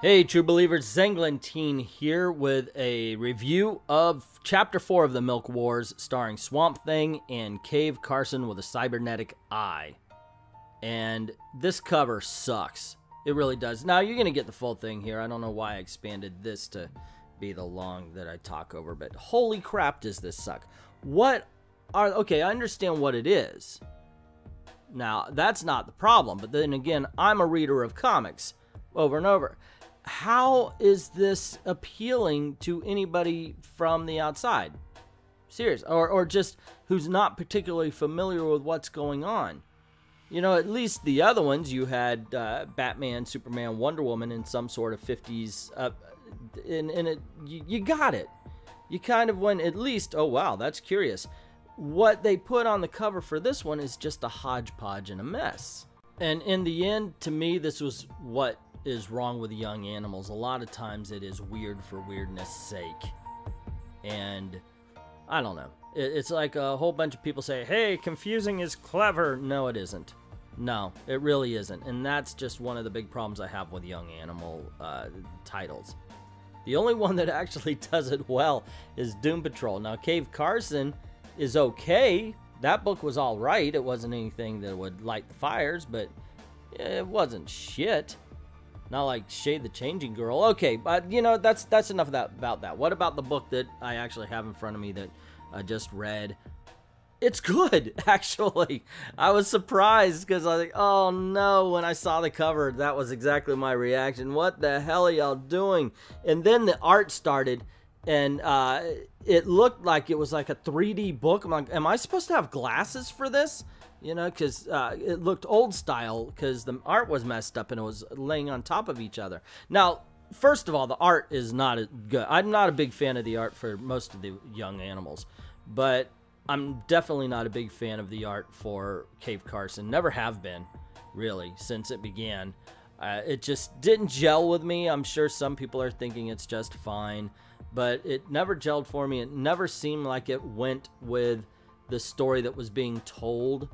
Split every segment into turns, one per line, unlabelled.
Hey true believers, ENGLENTINE here with a review of Chapter 4 of the Milk Wars starring Swamp Thing and Cave Carson with a cybernetic eye. And this cover sucks. It really does. Now you're going to get the full thing here. I don't know why I expanded this to be the long that I talk over, but holy crap does this suck. Okay, I understand what it is. Now, that's not the problem, but then again, I'm a reader of comics over and over. How is this appealing to anybody from the outside? Serious, or just who's not particularly familiar with what's going on? You know, at least the other ones, you had Batman, Superman, Wonder Woman in some sort of 50s, you got it. You kind of went, at least, oh wow, that's curious. What they put on the cover for this one is just a hodgepodge and a mess. And in the end, to me, this was what is wrong with young animals. A lot of times it is weird for weirdness sake. And I don't know. It's like a whole bunch of people say, hey, confusing is clever. No, it isn't. No, it really isn't. And that's just one of the big problems I have with young animal titles. The only one that actually does it well is Doom Patrol. Now, Cave Carson is okay. That book was all right. It wasn't anything that would light the fires, but it wasn't shit. Not like Shade the Changing Girl. Okay, but you know, that's enough of that, about that. What about the book that I actually have in front of me that I just read? It's good, actually. I was surprised because I was like, oh no, when I saw the cover, that was exactly my reaction. What the hell are y'all doing? And then the art started, and it looked like it was like a 3D book. I'm like, am I supposed to have glasses for this? You know, because it looked old style because the art was messed up and it was laying on top of each other. Now, first of all, the art is not good. I'm not a big fan of the art for most of the young animals, but I'm definitely not a big fan of the art for Cave Carson. Never have been, really, since it began. It just didn't gel with me. I'm sure some people are thinking it's just fine, but it never gelled for me. It never seemed like it went with the story that was being told.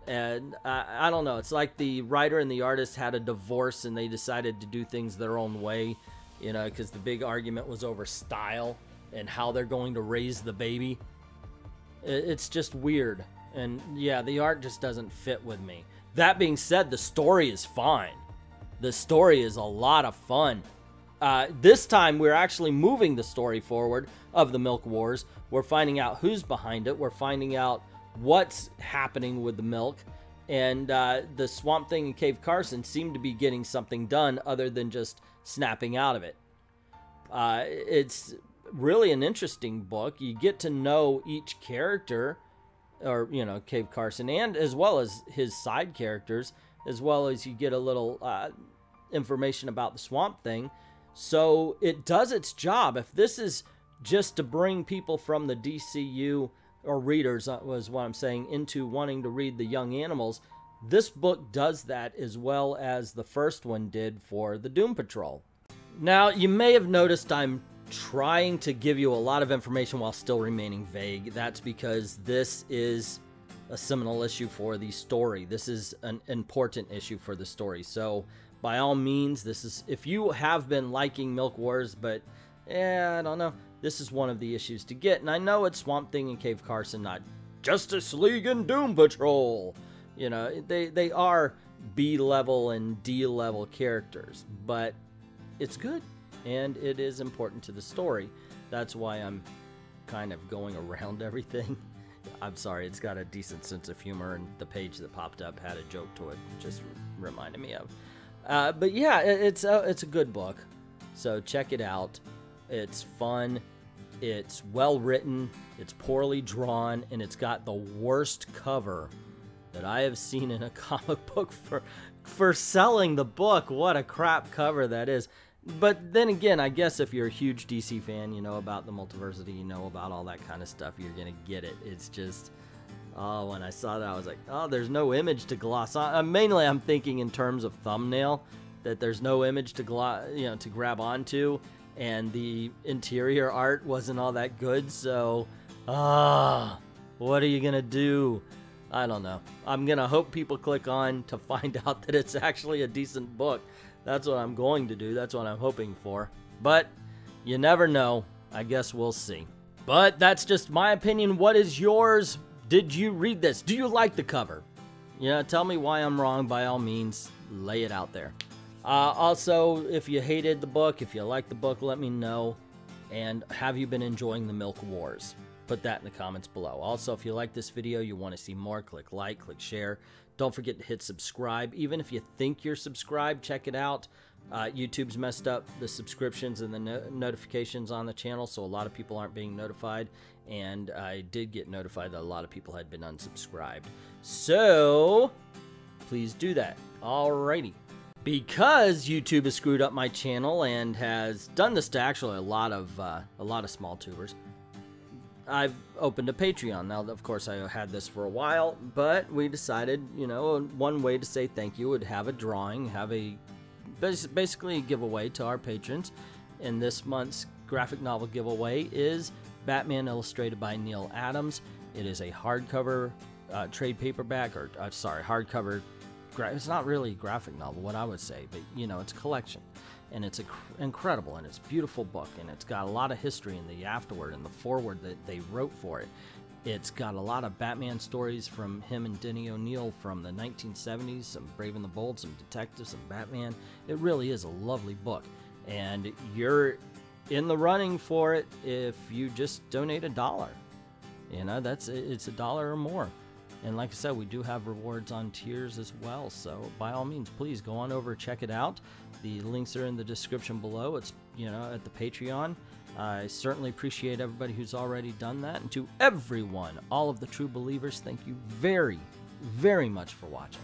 And I don't know, it's like the writer and the artist had a divorce and they decided to do things their own way, you know, because the big argument was over style and how they're going to raise the baby. It's just weird. And yeah, the art just doesn't fit with me. That being said, the story is fine. The story is a lot of fun. This time we're actually moving the story forward of the Milk Wars. We're finding out who's behind it. We're finding out what's happening with the milk, and the Swamp Thing and Cave Carson seem to be getting something done other than just snapping out of it. It's really an interesting book. You get to know each character, or you know, Cave Carson, and as well as his side characters, as well as you get a little information about the Swamp Thing. So it does its job. If this is just to bring people from the DCU, or readers, was what I'm saying, into wanting to read the young animals, this book does that as well as the first one did for the Doom Patrol. Now, you may have noticed I'm trying to give you a lot of information while still remaining vague. That's because this is a seminal issue for the story. This is an important issue for the story. So, by all means, this is, if you have been liking Milk Wars, but I don't know, this is one of the issues to get. And I know it's Swamp Thing and Cave Carson, not Justice League and Doom Patrol. You know, they are B-level and D-level characters, but it's good, and it is important to the story. That's why I'm kind of going around everything. I'm sorry, it's got a decent sense of humor, and the page that popped up had a joke to it, just reminded me of. But yeah, it's a good book, so check it out. It's fun, it's well written, it's poorly drawn, and it's got the worst cover that I have seen in a comic book for selling the book. What a crap cover that is. But then again, I guess if you're a huge DC fan, you know about the multiversity, you know about all that kind of stuff, you're gonna get it. It's just, oh, when I saw that, I was like, oh, there's no image to gloss on. Mainly, I'm thinking in terms of thumbnail, that there's no image to to grab onto. And the interior art wasn't all that good, so what are you gonna do? I don't know. I'm gonna hope people click on to find out that it's actually a decent book. That's what I'm going to do. That's what I'm hoping for. But you never know. I guess we'll see. But that's just my opinion. What is yours? Did you read this? Do you like the cover? You know, tell me why I'm wrong. By all means, lay it out there. Also, if you hated the book, if you liked the book, let me know. And have you been enjoying the Milk Wars? Put that in the comments below. Also, if you like this video, you want to see more, click like, click share. Don't forget to hit subscribe. Even if you think you're subscribed, check it out. YouTube's messed up the subscriptions and the notifications on the channel, so a lot of people aren't being notified. And I did get notified that a lot of people had been unsubscribed. So, please do that. Alrighty. Because YouTube has screwed up my channel and has done this to actually a lot of small tubers, I've opened a Patreon. Now, of course, I had this for a while, but we decided, you know, one way to say thank you would have a drawing, have a basically a giveaway to our patrons. And this month's graphic novel giveaway is Batman illustrated by Neil Adams. It is a hardcover trade paperback, or sorry, hardcover. It's not really a graphic novel, what I would say, but you know, it's a collection, and it's incredible, and it's a beautiful book, and it's got a lot of history in the afterword and the foreword that they wrote for it. It's got a lot of Batman stories from him and Denny O'Neil from the 1970s, some Brave and the Bold, some detectives, some Batman. It really is a lovely book, and you're in the running for it if you just donate $1. You know, it's $1 or more. And like I said, we do have rewards on tiers as well. So by all means, please go on over, check it out. The links are in the description below. It's, you know, at the Patreon. I certainly appreciate everybody who's already done that. And to everyone, all of the true believers, thank you very, very much for watching.